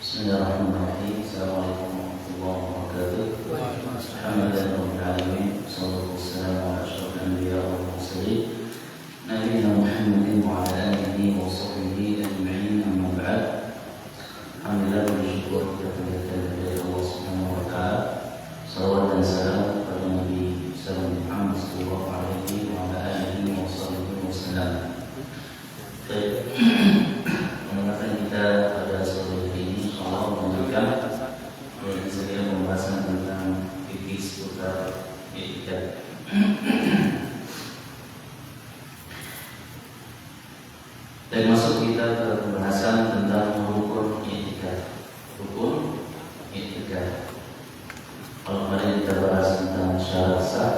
Bismillahirrahmanirrahim. Assalamualaikum warahmatullahi wabarakatuh. Alhamdulillahirabbil alamin. Wassalatu wassalamu ala asyrofil anbiya'i wal mursalin nabiyina Muhammadin wa ala alihi wa sahbihi ajma'in. Amma ba'd. Alhamdulillah, bersyukur kepada Allah Subhanahu wa taala. Salawat dan salam kepada Nabi Muhammad sallallahu alaihi wa ala alihi wa sahbihi wasallam. Baik. Kita pada sore ini insyaallah melanjutkan pembahasan tentang fikih seputar i'tikad. Dan masuk kita ke pembahasan tentang rukun i'tikad. Rukun i'tikad. Kalau kemarin kita bahas tentang syarat sah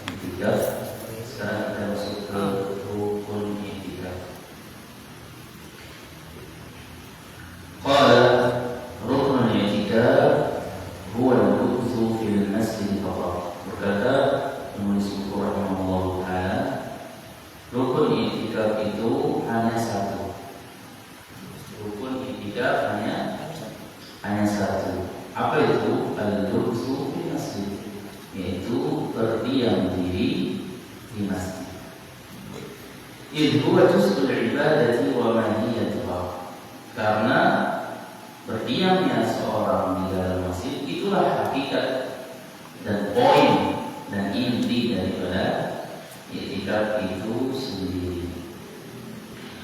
i'tikad, sekarang kita masuk ke rukun i'tikad. Qala rukun i'tikad huwa al-lubthu fil masjid faqat. Berkata penulis buku rahimahullah ta'ala, rukun i'tikad itu hanya satu. Rukun i'tikad hanya satu. Apa itu? Al-lubthu fil masjid, yaitu berdiam diri di masjid. Idh huwa juz'ul ibadati wa mahiyatuha. Karena berdiamnya seorang di dalam masjid itulah hakikat dan poin dan inti daripada i'tikad itu sendiri.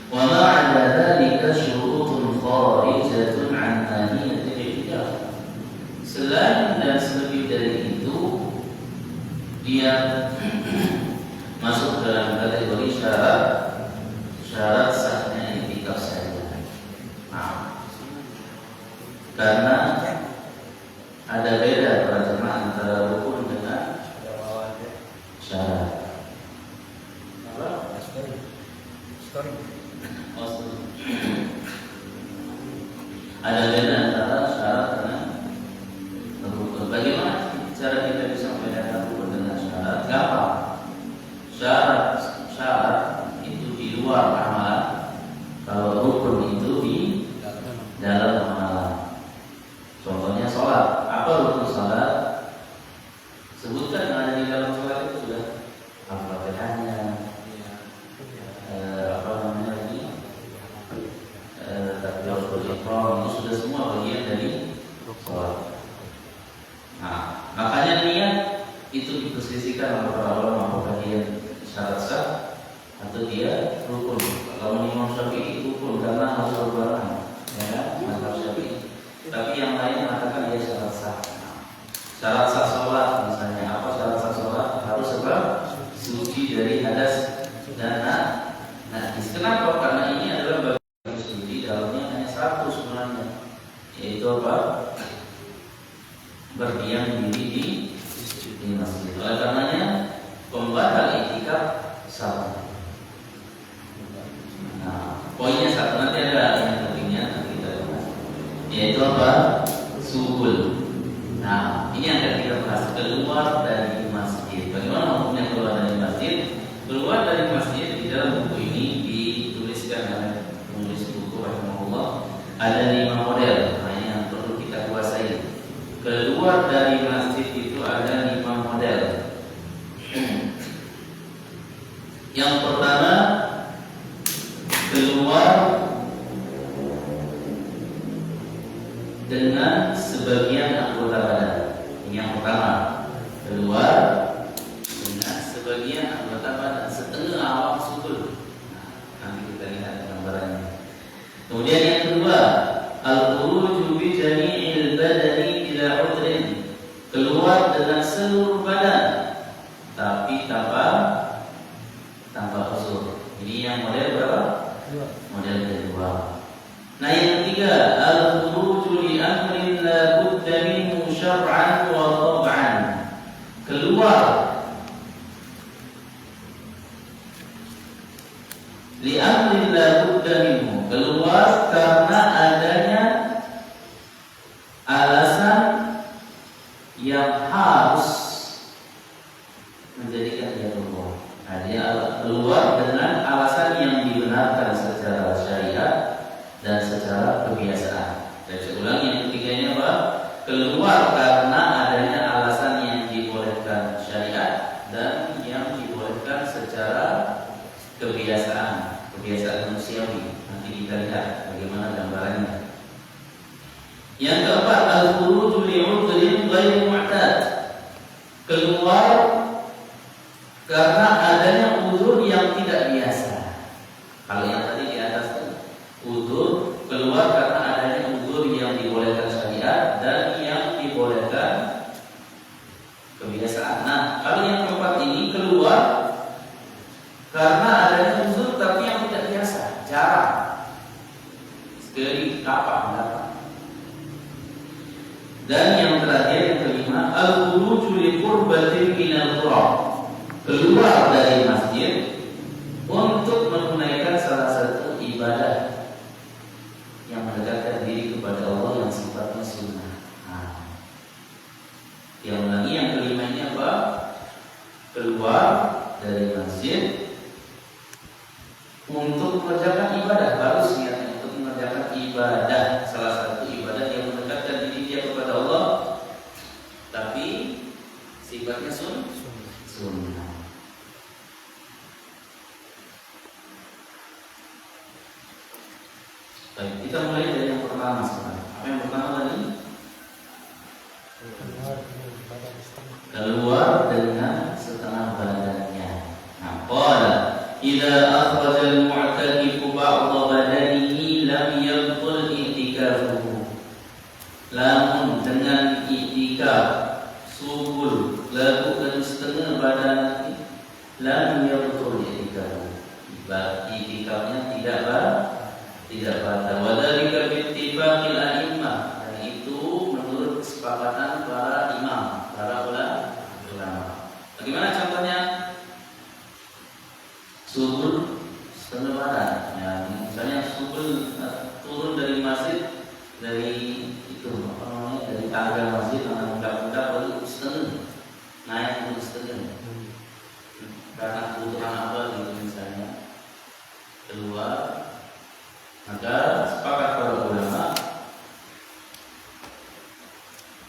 Wa ma 'ada dzalika syurutun kharijatun 'an maniyatil i'tikad. Selain dan selebih dari itu, dia masuk dalam kategori syarat sahnya i'tikad saja. Karena ada beda para jemaah antara rukun dengan syarat. Ada beda antara syarat dengan rukun. Bagaimana cara kita bisa membedakan rukun dengan syarat? Gampang. Syarat itu di luar amalan. Kalau rukun itu di dalam amalan. Contohnya sholat. Apa rukun sholat? Sebutkan yang ada di dalam sholat itu sudah Al-Fatihahnya, apa namanya lagi, takbiratul ihram, itu sudah semua bagian dari sholat. Nah, makanya niat itu diperselisihkan oleh para ulama apakah dia syarat sah atau dia rukun. Kalau Imam Syafi'i rukun karena harus berbarengan, ya kan? Mazhab Syafi'i. Tapi yang lain mengatakan dia syarat sah. Syarat sah sholat misalnya, apa syarat sah sholat? Harus sebab suci dari hadas dan najis. Kenapa? Karena ini adalah bagian suci, dalamnya hanya satu sebenarnya, yaitu apa? Berdiam diri di masjid. Oleh karenanya pembatal i'tikad satu. Nah, poinnya satu, nanti ada yang pentingnya nanti kita bahas, yaitu apa? Subul. Nah, ini yang akan kita bahas, keluar dari masjid. Bagaimana hukumnya keluar dari masjid? Keluar dari masjid di dalam buku ini dituliskan oleh penulis buku rahimahullah, ada 5 model. Nah, ini yang perlu kita kuasai. Keluar dari masjid itu ada 5 model. Yang pertama, keluar dengan sebagian anggota badan. Ini yang pertama, keluar dengan sebagian anggota badan, setengah awak sudut. Nah, nanti kita lihat gambarannya. Kemudian yang kedua, al-khuruju bi jami'il badani bila udrin. Keluar dengan seluruh badan tapi tanpa uzur. Ini yang model berapa? Model kedua. Nah, yang ketiga, al-khuruju li amrin la budda minhu syar'an wa tab'an. Keluar li amrin la budda minhu. Keluar karena adanya alasan yang harus menjadikan dia keluar. Nah, dia keluar dengan alasan yang dibenarkan secara syariat dan secara keluar karena adanya alasan yang dibolehkan syariat dan yang dibolehkan secara kebiasaan manusiawi. Nanti kita lihat bagaimana gambarannya. Yang keempat, al-khuruju li'udhrin ghairu mu'tad, keluar karena adanya uzur yang tidak biasa. Kalau yang tadi di atas uzur, keluar karena adanya uzur yang dibolehkan syariat dan yang dibolehkan kebiasaan. Nah, kalau yang keempat ini keluar karena adanya uzur tapi yang tidak biasa, jarang, sekali kapan dapat. Dan yang terakhir, yang kelima, al-khuruju li qurbatin minal qur'an, keluar dari masjid untuk menunaikan salah satu ibadah yang mendekatkan diri kepada Allah yang sifatnya sunnah. Yang lagi yang kelima ini apa? Keluar dari masjid untuk mengerjakan ibadah, harus niatnya untuk mengerjakan ibadah, salah satu ibadah yang mendekatkan diri dia kepada Allah, tapi sifatnya sunnah. Baik, kita mulai dari yang pertama sekarang. Apa yang pertama tadi? Keluar dengan setengah badannya. Nah, qala idza akhraja al-mu'takifu ba'dha badanihi lam yabtul i'tikafuhu. Lamun dengan i'tikaf subul lakukan setengah badan, lam yabtul i'tikafuhu, i'tikafnya tidak batal. Wadzalika bi ittifaqil a'immah, dan itu menurut kesepakatan para imam, para ulama. Bagaimana contohnya? Subul setengah badan. Ya, misalnya subul turun dari masjid, dari itu apa namanya, dari tangga masjid, menghadap baru setengah, naik untuk setengah. Karena kebutuhan apa gitu misalnya, keluar. Maka sepakat para ulama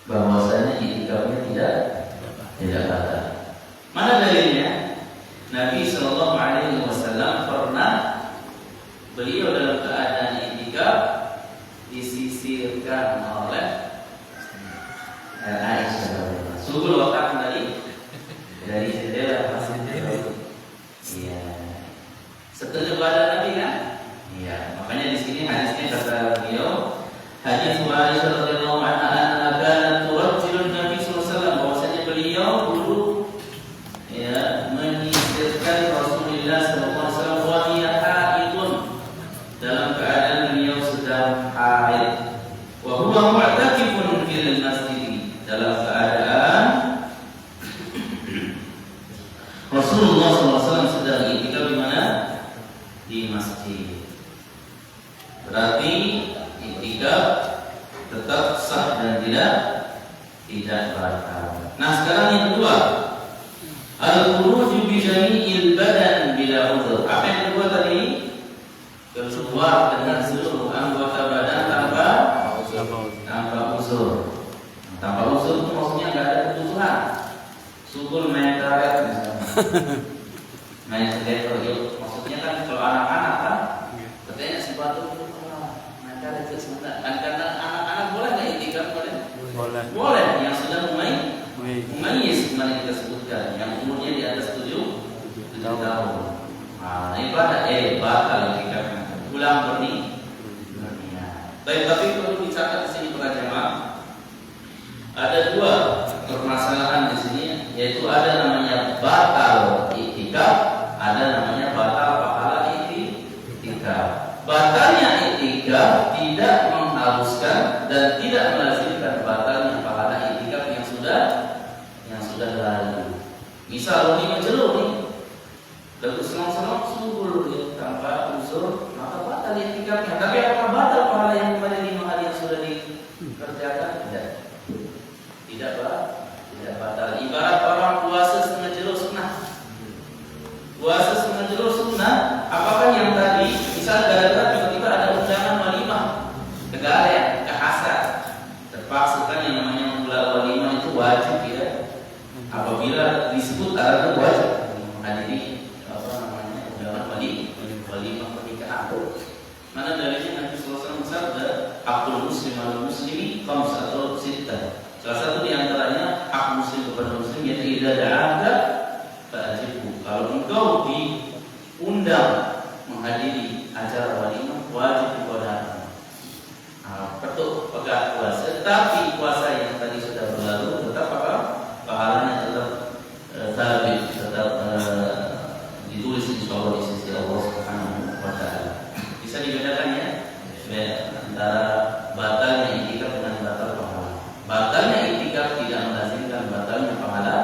bahwasanya i'tikafnya tidak batal. Mana dalilnya? Nabi Shallallahu Alaihi Wasallam pernah, beliau dalam keadaan i'tikaf disisirkan oleh Aisyah. Sungguh wakaf dari jendela masjid. Iya. Setengah badan Nabi kan? Iya, makanya di sini hadisnya kata beliau, hadis Aisyah radhiyallahu anha kana turajjilun Nabi sallallahu alaihi wasallam, bahwasanya beliau dulu ya menyisirkan Rasulullah sallallahu alaihi wasallam wa hiya haidun, dalam keadaan beliau sedang haid, wa huwa mu'takifun fil masjid, dalam keadaan Rasulullah sallallahu alaihi wasallam sedang i'tikaf di mana? Di masjid. Berarti i'tikaf tetap sah dan tidak batal. Nah, sekarang yang kedua, al-khuruju bi jami'il badan bila uzur. Apa yang kedua tadi? Keluar dengan seluruh anggota badan tanpa uzur. Tanpa uzur itu maksudnya enggak ada kebutuhan. Subul main karet misalnya. Main sedetor yuk. Maksudnya kan kalau anak-anak kan katanya si batu itu sebentar. Karena anak-anak boleh nggak i'tikaf? Boleh. Yang sudah mumayyiz kemarin kita sebutkan, yang umurnya di atas 7 tahun. Nah, ibadah batal i'tikafnya. Ulang berniat. Baik, tapi perlu dicatat di sini para jemaah. Ada dua permasalahan di sini, yaitu ada namanya batal i'tikaf, ada namanya batal pahala i'tikaf. Batalnya i'tikaf tidak mengharuskan dan tidak melazimkan batalnya pahala i'tikaf yang sudah lalu. Misal ini menjeluh nih, lalu selang-selang subul tanpa uzur, maka batal i'tikafnya. Tapi apakah batal pahala yang pada 5 hari yang sudah dikerjakan? Tidak batal. Ibarat orang puasa setengah jeluh sunnah. Puasa setengah jeluh sunnah, apakah yang tadi misal gara-gara tiba-tiba ada undangan walimah ke Garen, ke Hasan, terpaksa kan yang namanya apabila disebut ada wajib menghadiri undangan walimah pernikahan. Mana dalilnya Nabi sallallahu alaihi wasallam bersabda, "Hakul muslim 'alal muslimi khamsatun sittah." Salah satu di antaranya hak muslim kepada muslim yaitu idza da'aka fa'ajibhu. Kalau engkau diundang menghadiri acara walimah, wajib kepada betul pegang puasa. Tapi puasa yang tadi sudah berlalu tetap apa? Pahalanya tetap tetap ditulis insyaallah di sisi Allah Subhanahu wa taala. Bisa dibedakan ya antara batalnya iktikaf dengan batal pahala. Batalnya iktikaf tidak melazimkan batalnya pahala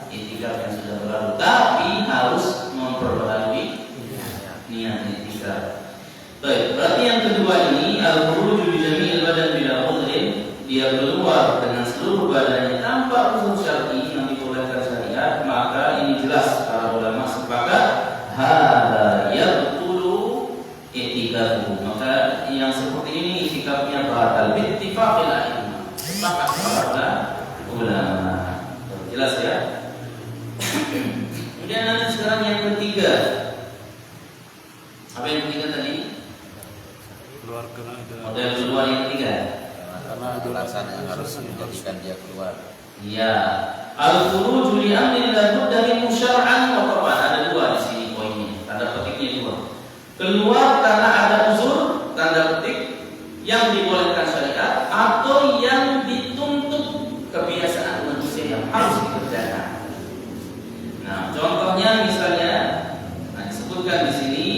iktikaf yang sudah berlalu, tapi harus memperbaharui niat iktikaf. Baik, berarti yang kedua ini al-khuruj bi jami'il badan bila udhrin, dia keluar dengan seluruh badannya tanpa uzur syar'i yang dibolehkan syariat, maka ini jelas para ulama sepakat hadza yabtulu i'tikafuhu. Maka yang seperti ini iktikafnya batal bi ittifaqil a'immah. Sepakat para ulama. Jelas ya? Kemudian nanti sekarang yang ketiga. Apa yang ketiga tadi? Model keluar yang ketiga. Karena ada alasan yang harus menjadikan dia keluar. Iya. Al-khuruj li amrin la budda min syar'an wa qad'an. Ada dua di sini poinnya. Tanda petiknya dua. Keluar karena ada uzur, tanda petik yang dibolehkan syariat atau yang dituntut kebiasaan manusia yang harus dikerjakan. Nah, contohnya misalnya disebutkan di sini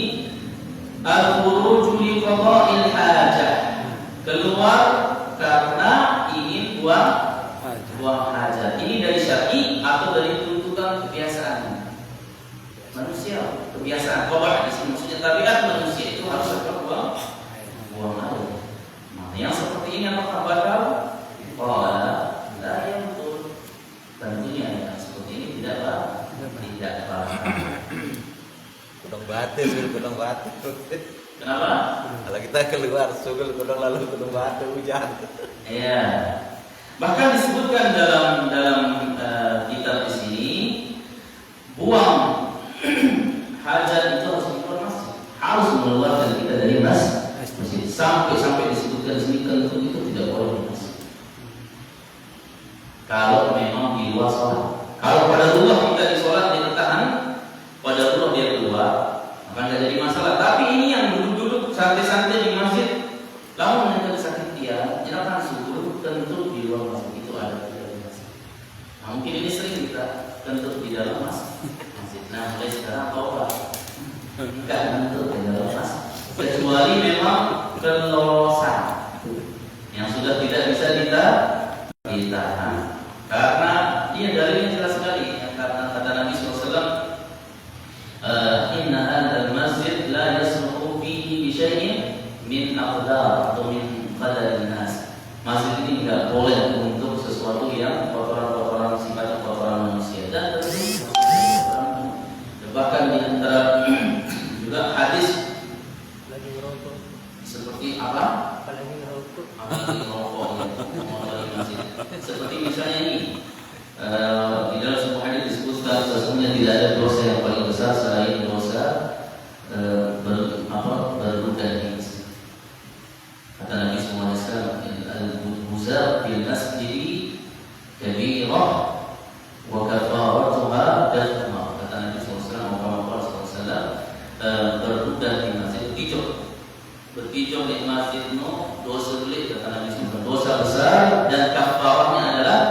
al-khuruj li qada'il hajah. Keluar karena ingin buang hajat. Ini dari syar'i atau dari tuntutan kebiasaan manusia, kebiasaan qada' di sini maksudnya tabiat manusia itu harus buang air. Nah, yang seperti ini apakah batal? La yang betul. Tentunya yang seperti ini tidak batal. Kudung batu. Kenapa? Kalau kita keluar sugel kudung lalu kudung batu hujan. Iya. Bahkan disebutkan dalam kitab di sini buang hajat itu harus keluar masjid. Harus mengeluarkan kita dari masjid. Sampai disebutkan di sini kentut itu tidak boleh di masjid. Kalau memang di luar sholat. Kalau pada rumah kita di sholat dia tertahan, pada rumah dia keluar, maka tidak jadi masalah. Tapi ini yang duduk-duduk santai-santai di masjid, lalu menjadi sakit dia, jangan syukur tentu di luar masjid itu ada di masjid. Nah, mungkin ini sering kita tentu di dalam masjid. Nah, mulai sekarang taubat, enggak tentu di dalam masjid, kecuali memang kelolosan yang sudah tidak bisa ditahan. Karena dia dalilnya jelas sekali. Karena kata Nabi SAW, inna hadzal masjid la yasluhu fihi bi syai'in min aqdar atau min qadarin nas. Masjid ini tidak boleh untuk sesuatu yang kotoran-kotoran sifatnya kotoran manusia. Dan tentu bahkan di antara juga hadis lagi ngerokok. seperti apa? Apalagi ngerokok. Seperti misalnya ini di dalam sebuah hadis disebutkan sesungguhnya tidak ada dosa yang paling besar selain dosa berbuka di masjid. Kata Nabi SAW, al-buza fil masjid kabirah wa kafaratuha dafma. Kata Nabi SAW, berbuka di masjid berpijak di masjid dosa belit. Kata Nabi SAW, dosa besar dan kafarahnya adalah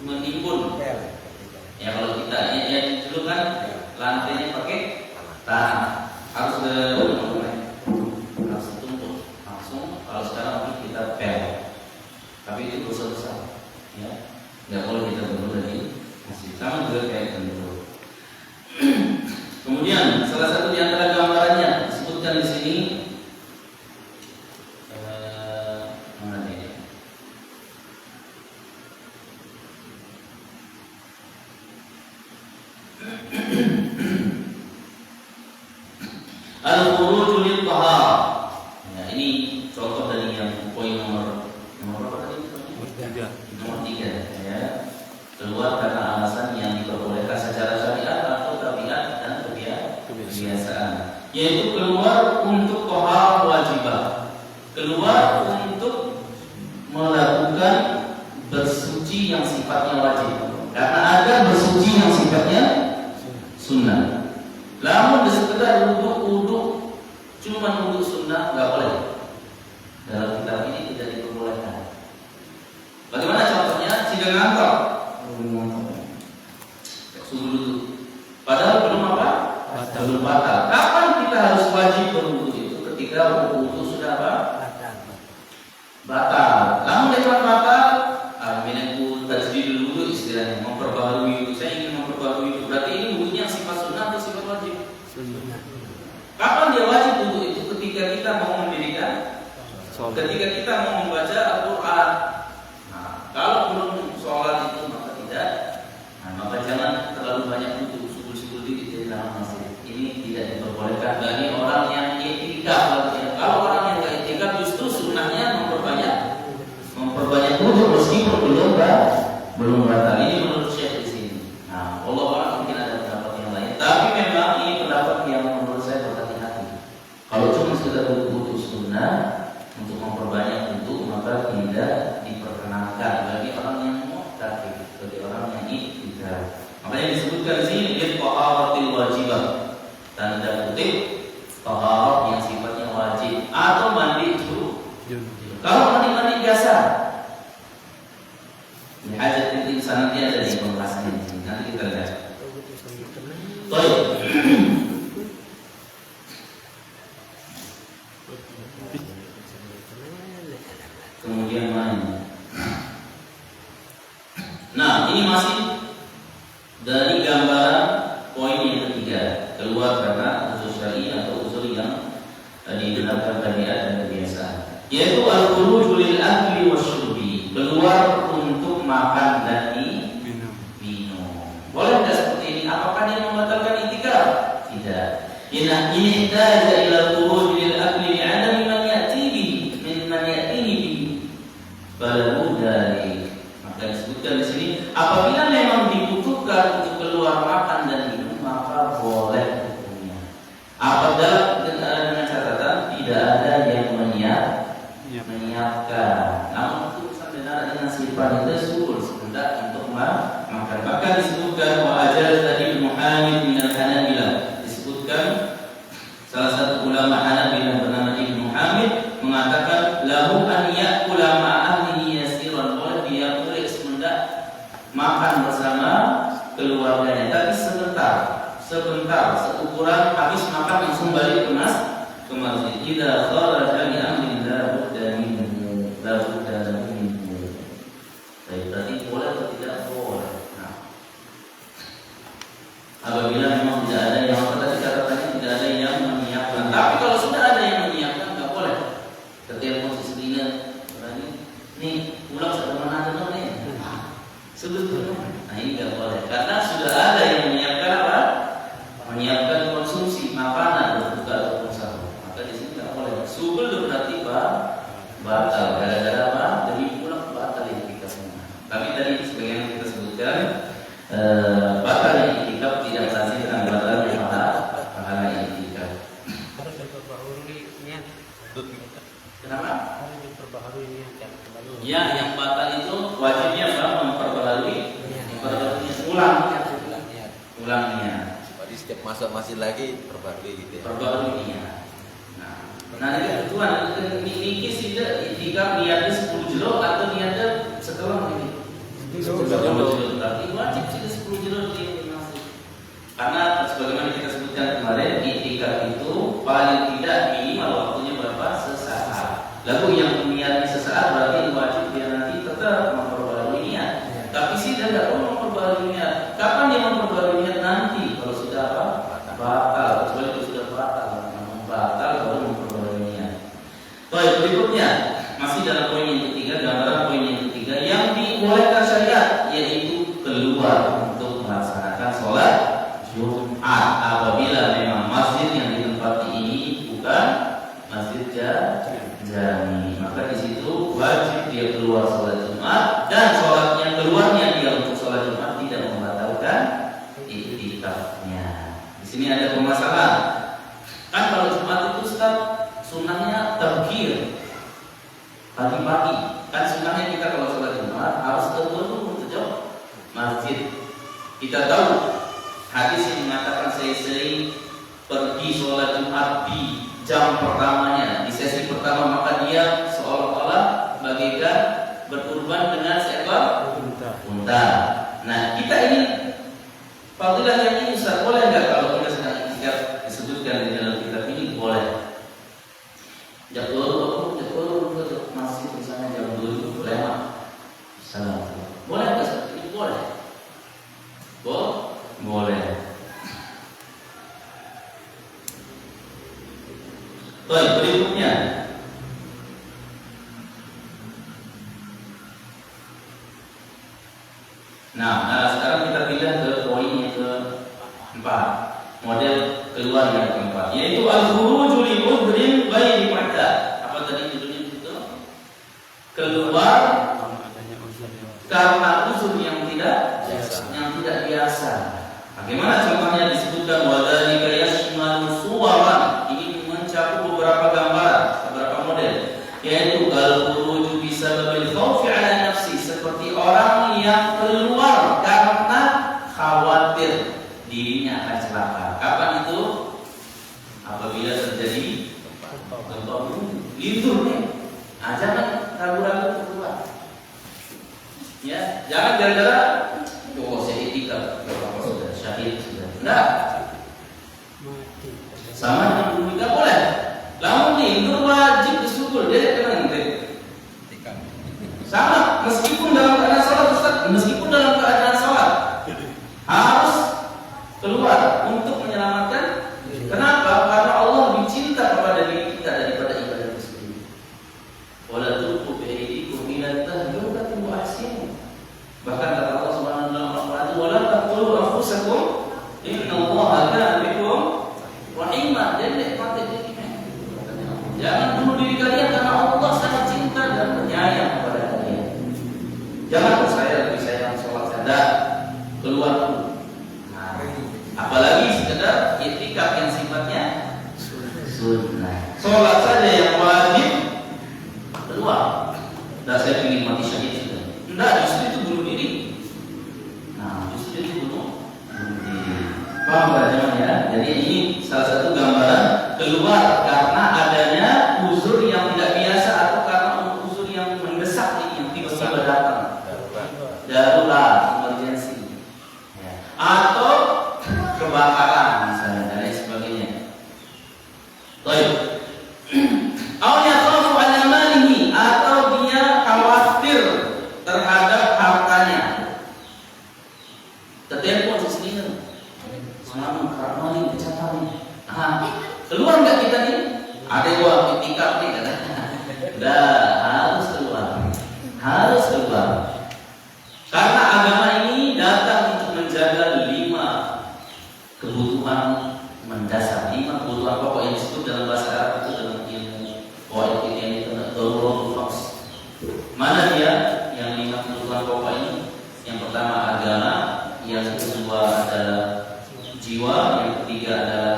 menimbun. Ya kalau kita dulu kan lantainya pakai tanah, harus ditumpuk langsung. Kalau sekarang mungkin kita pel, tapi itu dosa besar. Ya, nggak boleh kita berbuat di masjid. Sama juga kayak dulu. Kemudian salah satu di antara gambarannya disebutkan di sini. Al-khuruj lil tahar. Ya, ini contoh dari yang poin nomor berapa tadi? Nomor 3 ya. Keluar karena alasan yang diperbolehkan secara syariat atau tabiat dan kebiasaan. Yaitu keluar untuk tohar wajibah. Keluar untuk melakukan bersuci yang sifatnya wajib. Karena ada bersuci yang sifatnya sunnah. Namun sekedar wudhu cuma wudhu sunnah nggak boleh. Dalam kitab ini tidak diperbolehkan. Bagaimana contohnya? Sidang ngantor. Subuh dulu. Padahal belum apa? Belum batal. Kapan kita harus wajib berwudu itu? Ketika wudu sudah apa? Batal. Namun dengan batal, minakul tajdidul wudu istilahnya, memperbaharui wudu. Saya ingin memperbaharui wudu. Berarti ini wudunya sifat sunnah atau sifat wajib? Kapan dia wajib wudu itu? Ketika kita mau mendirikan, ketika kita mau membaca Al-Quran. Kalau belum sholat itu maka tidak. Maka jangan terlalu banyak wudu, subuh-subuh dikit di dalam masjid. Ini tidak diperbolehkan bagi orang yang i'tikaf. Kalau orang yang tidak i'tikaf justru sunnahnya memperbanyak wudu meskipun belum batal. Ini menurut Syekh di sini. Nah, Allah mungkin ada pendapat yang lain. Tapi memang ini pendapat yang menurut saya berhati-hati. Kalau cuma sekedar wudu sunnah untuk memperbanyak wudu maka tidak diperkenankan bagi orang yang mu'takif, bagi orang yang i'tikaf. Makanya disebutkan di sini dia taharatul wajibah. Tanda kutip taharat yang sifatnya wajib atau mandi itu. Kalau mandi biasa, ini hajat insan nanti ada di pembahasan ini. Nanti kita lihat. Baik. Kemudian mana? Nah, ini masih dari gambaran poin yang ketiga, keluar karena usul syar'i atau usul yang digunakan tabiat dan kebiasaan, yaitu al-khuruj lil akli wasyurbi, keluar untuk makan dan minum. Boleh tidak seperti ini? Apakah dia membatalkan i'tikaf? Tidak. Ini ihtaja ila al-khuruj lil akli li'adami man ya'ti bihi min man ya'tihi bihi. Baru dari maka disebutkan di sini apabila memang dibutuhkan untuk keluar makan dan minum maka boleh hukumnya. Apabila dengan catatan tidak ada yang menyiapkan. Namun itu benar dengan sifat itu suul sebentar untuk makan. Maka disebutkan wa ajaz tadi Muhammad bin al-Hanabilah. Disebutkan salah satu ulama Hanabilah bernama Ibnu Hamid mengatakan lahu an ya'kula ma'ahlihi yasiran, boleh dia boleh semendak makan bersama keluarganya, tapi sebentar, seukuran habis makan langsung balik ke masjid. Idza kharaja li amrin la budda minhu. Baik, berarti boleh atau tidak boleh? Nah, apabila memang tidak ada yang tadi katakannya tidak ada yang menyiapkan. Tapi kalau sudah ada yang menyiapkan nggak boleh. Ketika posisi dia nih pulang sudah mana ada nih? Sebetulnya, nah ini nggak boleh karena sudah ada yang menyiapkan apa? Menyiapkan konsumsi makanan berbuka ataupun sahur. Maka di sini nggak boleh. Subul berarti batal. Gara-gara apa? Demi pulang batal i'tikafnya. Tapi tadi sebagian kita sebutkan batal i'tikaf tidak berarti dengan batalnya pahala i'tikaf. Harus diperbaharui niat. Kenapa? Harus diperbaharui niat kembali. Ya, yang batal itu wajibnya memperbaharui ulangnya. Jadi setiap masuk masjid lagi perbarui gitu ya. Perbaharuinya. Nah, ini ketentuan ini sudah jika niatnya 10 jilo atau niatnya setelah ini 10 jilo. Berarti wajib sudah 10 jilo di masjid. Karena sebagaimana kita sebutkan kemarin, i'tikaf itu paling tidak minimal waktunya berapa? Sesaat. Lalu yang niatnya sesaat berarti wajib dia nanti tetap memperbaharui niat. Tapi sih dia tidak perlu memperbaharui niat. Kapan dia memperbaharui niat? Nanti kalau sudah apa? Batal. Kecuali kalau sudah batal. Namun batal baru memperbaharui niat. Baik, berikutnya masih dalam poin yang ketiga, gambaran poin yang ketiga yang dibolehkan syariat, yaitu keluar untuk melaksanakan sholat Jumat apabila memang masjid yang ditempati ini bukan masjid jami. Maka di situ wajib dia keluar sholat Jumat, dan sholatnya keluarnya dia untuk sholat Jumat tidak membatalkan iktikafnya. Di sini ada permasalahan. Kan kalau Jumat itu Ustaz, sunnahnya tabkir, pagi-pagi. Kan sunnahnya kita kalau sholat Jumat harus keluar dulu ke masjid. Kita tahu hadis yang mengatakan sering pergi sholat Jumat di jam pertamanya, di sesi pertama, maka dia seolah-olah bagaikan berkurban dengan seekor unta. Nah, kita ini fadilah yang ini Ustaz, boleh enggak kalau kita sedang iktikaf disebutkan di dalam kitab ini? Boleh. Jadwal ke masjid misalnya jam 7 lewat. Salam. Boleh enggak seperti ini? Boleh. Boleh. Baik, berikutnya. Nah, sekarang kita pindah ke poin yang keempat, model keluar yang keempat, yaitu al-khuruju li udhrin ghairi mu'tad. Apa tadi judulnya itu? Keluar karena uzur yang tidak biasa. Bagaimana contohnya? Disebutkan wadzalika yashmalu suwaran. Ini mencakup beberapa gambaran, beberapa model, yaitu al-khuruju bisababil khaufi 'ala nafsi, seperti orang yang keluar karena khawatir dirinya akan celaka. Kapan itu? Apabila terjadi gempa bumi, lintur nih. Jangan ragu-ragu keluar. Ya, jangan gara-gara saya iktikaf, sudah syahid sudah. Enggak. Sama dengan dulu tidak boleh. Lamun lintur wajib disukul, dia kena nanti. Sama, meskipun dalam keadaan salat Ustaz, meskipun dalam keadaan salat harus keluar untuk menyelamatkan. Kenapa? Karena Allah lebih cinta kepada diri kita daripada ibadah itu sendiri. Wala tulqu bi aydikum ila tahlukati wa ahsinu. Bahkan kata Allah Subhanahu wa taala, "Wala taqtulu anfusakum innallaha kana bikum rahima." Jadi jangan bunuh diri kalian karena Allah sangat cinta dan penyayang kepada kalian. Jangan saya lebih sayang sholat saya keluar dulu. Nah, apalagi sekedar iktikaf yang sifatnya sunnah. Sholat saja yang wajib keluar. Dan saya ingin mati syahid sudah. Enggak, justru itu bunuh diri. Nah, justru itu bunuh diri. Paham nggak ya? Jadi ini salah satu gambaran keluar karena adanya uzur yang tidak biasa atau karena uzur yang mendesak ini yang tiba-tiba datang. Darurat, emergency, ya. Atau kebakaran misalnya dan lain sebagainya. Baik. Atau dia khawatir terhadap hartanya. Telepon sesini. Selamat karena ini keluar nggak kita nih? Ada dua iktikaf nih katanya. Harus keluar. Karena agama ini datang untuk menjaga 5 kebutuhan mendasar, 5 kebutuhan pokok yang disebut dalam bahasa Arab itu dalam ilmu qawaid ini daruratul khams. Mana dia yang 5 kebutuhan pokok ini? Yang pertama agama, yang kedua adalah jiwa, yang ketiga adalah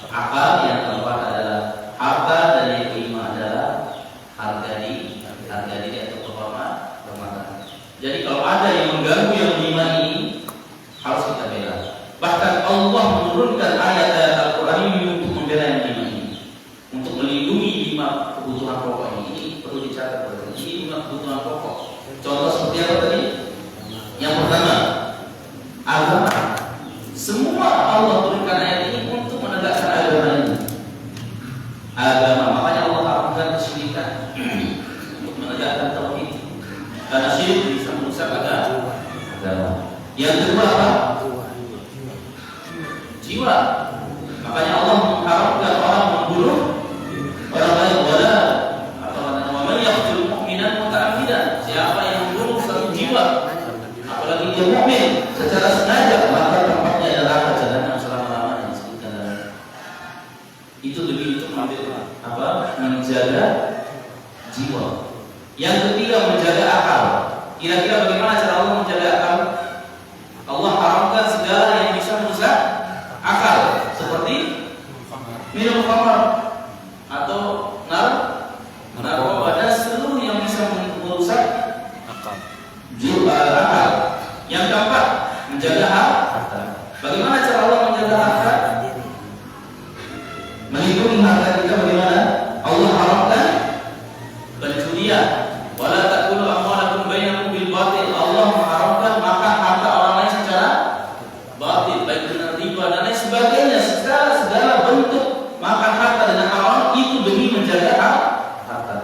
akal, yang keempat adalah harta, dan yang kelima adalah harga diri atau kehormatan. Jadi kalau ada yang mengganggu yang 5 ini harus kita bela. Bahkan Allah menurunkan ayat-ayat Al-Quran ini untuk membela yang 5 ini, untuk melindungi 5 kebutuhan pokok ini. Ini perlu dicatat. Ini 5 kebutuhan pokok. Contoh seperti apa tadi? Yang pertama, agama. Semua Allah turunkan ayat ini untuk menegakkan agama ini. Makanya Allah haramkan kesyirikan untuk menegakkan tauhid. Karena syirik bisa merusak agama. Yang kedua apa? Jiwa. Makanya Allah mengharamkan orang membunuh orang lain. Wa man yaqtul mu'minan muta'ammidan. Siapa yang membunuh satu jiwa, apalagi dia mukmin secara sengaja, maka tempatnya adalah jahanam selama-lamanya. Disebutkan dalam itu lebih untuk mengambil menjaga jiwa. Yang ketiga, menjaga akal. Kira-kira bagaimana cara Allah menjaga akal? Allah haramkan segala yang bisa merusak akal, seperti minum khamar atau narkoba dan seluruh yang bisa merusak jiwa akal. Yang keempat, menjaga harta. Bagaimana cara Allah menjaga harta? Melindungi harta kita bagaimana? Allah haramkan pencurian. Wala ta'kulu amwalakum bainakum bil batil. Allah mengharamkan makan harta orang lain secara batil, baik dengan riba dan lain sebagainya. Segala bentuk makan harta dengan haram itu demi menjaga harta.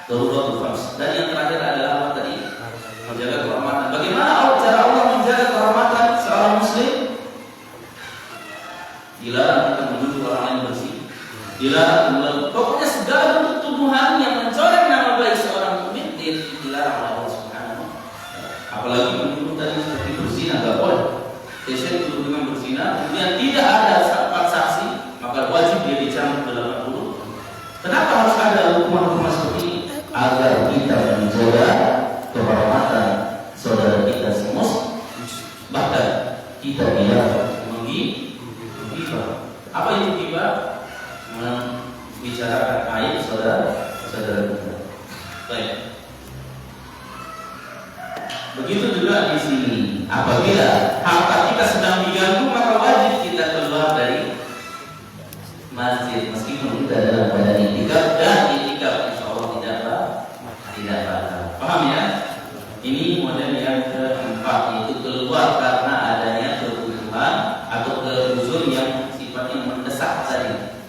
Daruratul khams. Dan yang terakhir adalah apa tadi? Menjaga kehormatan. Bagaimana cara Allah menjaga kehormatan seorang muslim? Dilarang kita menuduh orang lain bersih. Dilarang, pokoknya segala bentuk tuduhan yang mencoreng nama baik seorang mukmin dilarang oleh Allah Subhanahu wa taala. Apalagi menuduh tadi seperti berzina, enggak boleh. Saya tuduh dengan berzina, kemudian tidak ada saksi, maka wajib dia dicambuk 80. Kenapa harus ada hukuman-hukuman seperti ini? Agar kita menjaga kehormatan saudara kita semua, bahkan kita tidak menggibah. Apa itu gibah? Membicarakan aib saudara kita. Baik. Begitu juga di sini. Apabila harta kita sedang diganggu, maka wajib kita keluar dari masjid meskipun kita dalam keadaan itikaf, dan itikaf insyaallah tidak batal. Paham ya? Ini model yang keempat, yaitu keluar karena adanya kebutuhan atau keuzur yang sifatnya mendesak tadi.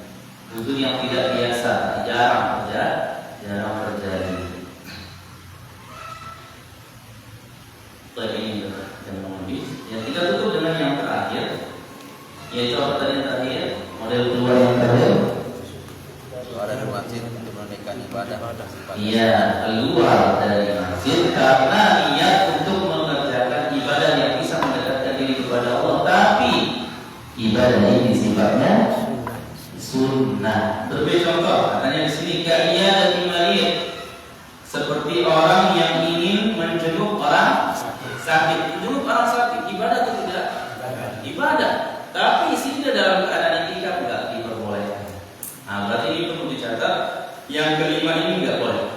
Uzur yang tidak biasa, jarang terjadi. Ini yang lebih. Yang kita tutup dengan yang terakhir, yaitu apa tadi yang terakhir? Model keluar yang terakhir. Keluar dari masjid untuk menunaikan ibadah. Iya, keluar dari masjid karena niat untuk mengerjakan ibadah yang bisa mendekatkan diri kepada Allah, tapi ibadah ini sifatnya sunnah. Berbeda contoh, katanya di sini kaya dan marid, seperti orang yang ingin menjenguk orang sakit. Menjenguk orang sakit ibadah atau tidak? Ibadah. Tapi tidak dalam keadaan itikaf enggak diperbolehkan. Nah, berarti ini perlu dicatat. Yang kelima ini enggak boleh.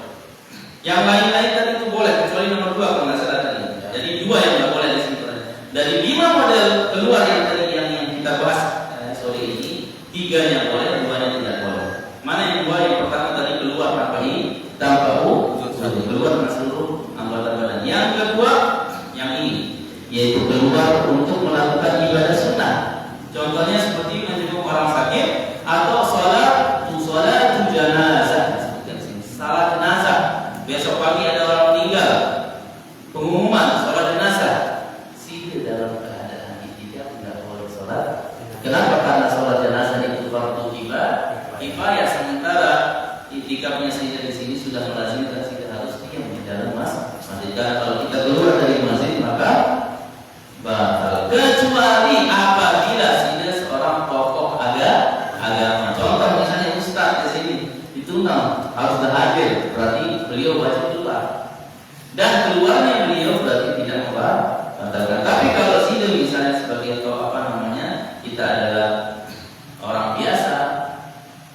Yang lain-lain tadi itu boleh, kecuali nomor 2 kalau nggak salah tadi. Jadi 2 yang nggak boleh di sini. Dari 5 model keluar yang tadi yang kita bahas sore ini, 3 yang boleh, 2 yang tidak boleh. Mana yang 2? Yang pertama tadi keluar tanpa keluar dengan seluruh anggota badan. Yang kedua yang ini, yaitu keluar untuk melakukan ibadah sunnah. Contohnya seperti menjenguk orang sakit atau salat janazah. Salat jenazah. Besok pagi ada orang meninggal, pengumuman salat jenazah. Sih dalam keadaan itikaf tidak boleh salat. Kenapa? Karena salat jenazah itu fardu kifayah, sementara itikafnya saja di sini sudah melazimkan kita harus diam di dalam masjid. Karena kalau kita keluar dari masjid maka batal, kecuali apabila sudah seorang tokoh agama. Contoh misalnya ustaz di sini diundang harus hadir, berarti beliau wajib keluar. Dan keluarnya beliau berarti tidak membatalkan. Tapi kalau sini misalnya sebagai kita adalah orang biasa,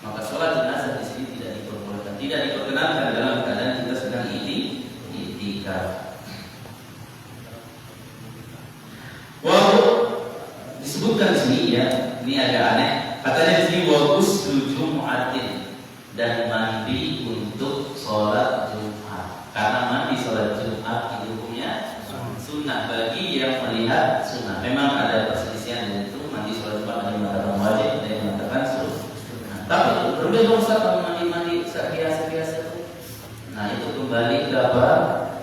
maka sholat jenazah di sini tidak diperbolehkan, tidak diperkenankan dalam keadaan kita sedang itikaf. Disebutkan di sini ya, ini agak aneh. Katanya di sini wagus Jum'atin, dan mandi untuk sholat Jumat. Karena mandi sholat Jumat itu hukumnya sunnah bagi yang melihat sunnah. Memang ada perselisihan yaitu mandi sholat Jumat ada yang mengatakan wajib, ada yang mengatakan sunnah. Tapi berbeda Ustaz kalau mandi biasa-biasa itu. Nah itu kembali ke apa?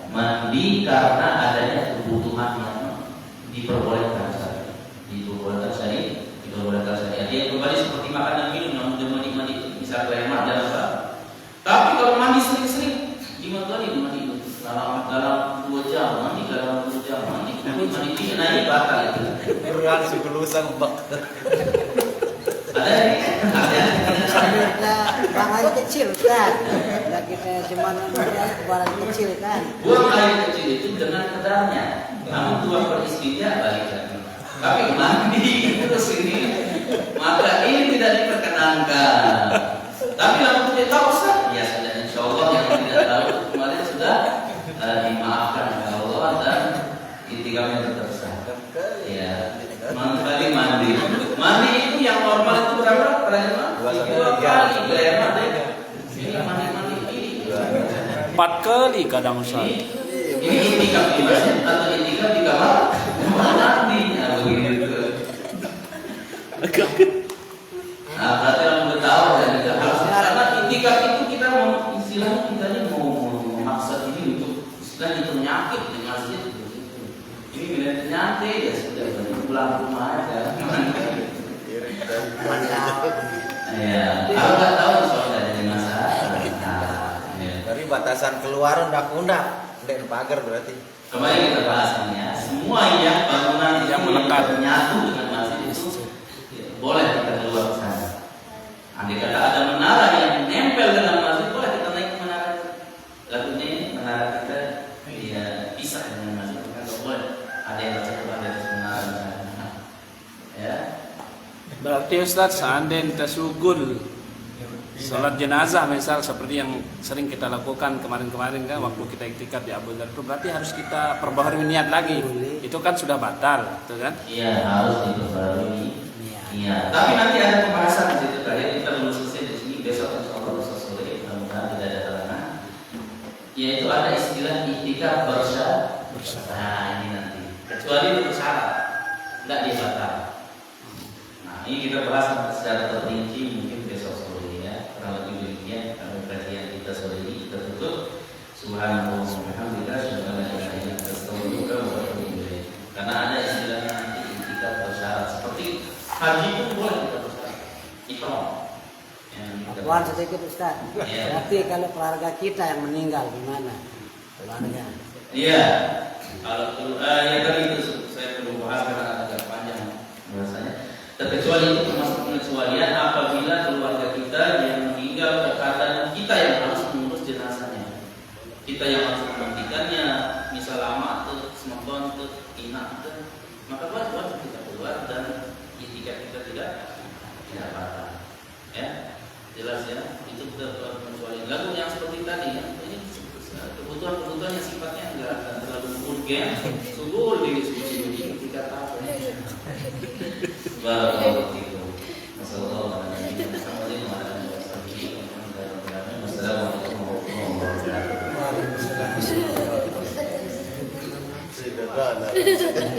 Mandi karena adanya kebutuhan yang diperbolehkan syariat. Diperbolehkan syariat. Dia kembali seperti makan dan minum, namun mandi bisa kelemah dan apa. Tapi kalau mandi sering-sering, 5 kali mandi dalam 2 jam, mandi dalam 2 jam, mandi ini naik batal itu. Berat sebelum sang bak. Ada. buang air kecil kan. Nah, kita cuma buang air kecil kan. Buang air kecil itu dengan kedarnya. Namun buang beristinja balik lagi. Tapi mandi terus ini, maka ini tidak diperkenankan. Tapi yang tidak tahu Ustaz, ya sudah insya Allah yang tidak tahu kemarin sudah dimaafkan oleh Allah dan intikamnya tetap sah. Ya, mandi mandi itu yang normal itu berapa? Dua kali. Ini mandi ini. 4 kali kadang Ustaz. Ini intikam di masjid atau intikam di kamar mandi? Nah, begitu. Nah, berarti orang tahu dan tidak harus karena intikam itu kita mau istilahnya kita ini mau memaksa ini untuk istilahnya itu penyakit di masjid. Ini bila penyakit ya sudah pulang rumah aja. Ya, kalau nggak tahu soalnya dari masalah. Dari batasan keluar undang-undang, dan pagar berarti. Kembali kita bahas ini ya. Semua yang bangunan yang melekat menyatu dengan masjid itu boleh kita keluar ke sana. Andai kata ada menara yang nempel dengan masjid, boleh kita naik ke menara itu. Lagunya ini menara kita ya pisah dengan masjid, kan boleh. Ada yang baca Quran dari menara. Ya. Berarti Ustaz, seandainya kita sugul salat jenazah misal seperti yang sering kita lakukan kemarin-kemarin kan waktu kita iktikaf di Abu Dhar itu berarti harus kita perbaharui niat lagi. Itu kan sudah batal, betul kan? Iya, harus diperbarui. Iya. Tapi nanti ada pembahasan di situ tadi kita belum selesai di sini besok insyaallah besok sore mudah-mudahan tidak ada halangan. Yaitu ada istilah iktikaf bersyarat. Nah, ini nanti. Kecuali itu syarat. Enggak dia batal. Nah, ini kita bahas secara terperinci mungkin besok sore ya. Kurang lebih demikian kalau kajian kita sore ini kita tutup. Subhanallah wa bihamdihi asyhadu an la ilaha illa anta astaghfiruka wa atubu ilaik. Karena ada istilahnya nanti iktikaf bersyarat seperti haji pun boleh kita bersyarat. Ikram. Tuan sedikit Ustaz. Ya. Berarti kalau keluarga kita yang meninggal gimana? Keluarga. Iya. Kalau ya tadi itu saya perlu bahas karena agak panjang bahasanya. Terkecuali itu termasuk pengecualian apabila keluarga kita yang meninggal keadaan kita yang harus mengurus jenazahnya. Kita yang harus memandikannya, misal lama atau sematon atau inak atau maka wajib kita keluar dan iktikaf kita tidak batal. Ya, jelas ya. Itu pengecualian. Lalu yang seperti tadi ya, ini kebutuhan yang sifatnya enggak terlalu urgen, subur di suci ketika tahu. Barakallahu fiikum. Wassallallahu ala nabiyyina Muhammadin wa ala alihi wasallam. Wassalamualaikum warahmatullahi wabarakatuh.